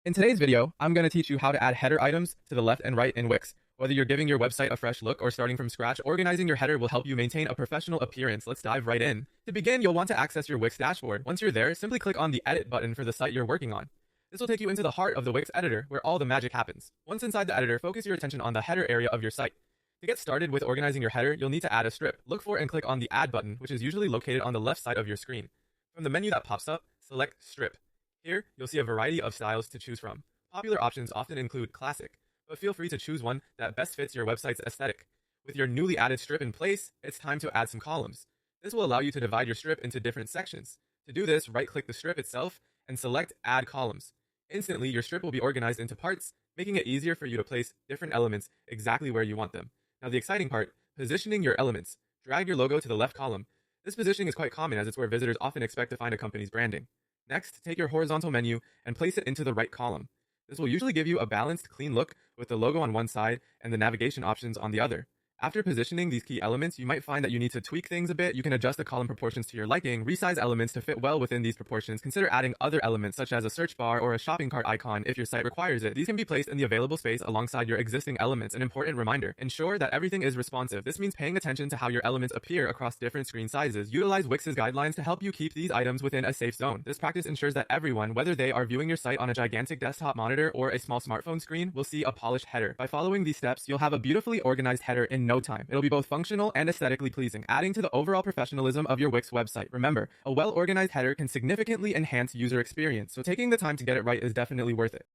In today's video, I'm going to teach you how to add header items to the left and right in Wix. Whether you're giving your website a fresh look or starting from scratch, organizing your header will help you maintain a professional appearance. Let's dive right in. To begin, you'll want to access your Wix dashboard. Once you're there, simply click on the Edit button for the site you're working on. This will take you into the heart of the Wix editor, where all the magic happens. Once inside the editor, focus your attention on the header area of your site. To get started with organizing your header, you'll need to add a strip. Look for and click on the Add button, which is usually located on the left side of your screen. From the menu that pops up, select Strip. Here, you'll see a variety of styles to choose from. Popular options often include classic, but feel free to choose one that best fits your website's aesthetic. With your newly added strip in place, it's time to add some columns. This will allow you to divide your strip into different sections. To do this, right-click the strip itself and select Add Columns. Instantly, your strip will be organized into parts, making it easier for you to place different elements exactly where you want them. Now the exciting part, positioning your elements. Drag your logo to the left column. This positioning is quite common as it's where visitors often expect to find a company's branding. Next, take your horizontal menu and place it into the right column. This will usually give you a balanced, clean look with the logo on one side and the navigation options on the other. After positioning these key elements, you might find that you need to tweak things a bit. You can adjust the column proportions to your liking, resize elements to fit well within these proportions. Consider adding other elements such as a search bar or a shopping cart icon if your site requires it. These can be placed in the available space alongside your existing elements. An important reminder, ensure that everything is responsive. This means paying attention to how your elements appear across different screen sizes. Utilize Wix's guidelines to help you keep these items within a safe zone. This practice ensures that everyone, whether they are viewing your site on a gigantic desktop monitor or a small smartphone screen, will see a polished header. By following these steps, you'll have a beautifully organized header in no time. It'll be both functional and aesthetically pleasing, adding to the overall professionalism of your Wix website. Remember, a well-organized header can significantly enhance user experience, so taking the time to get it right is definitely worth it.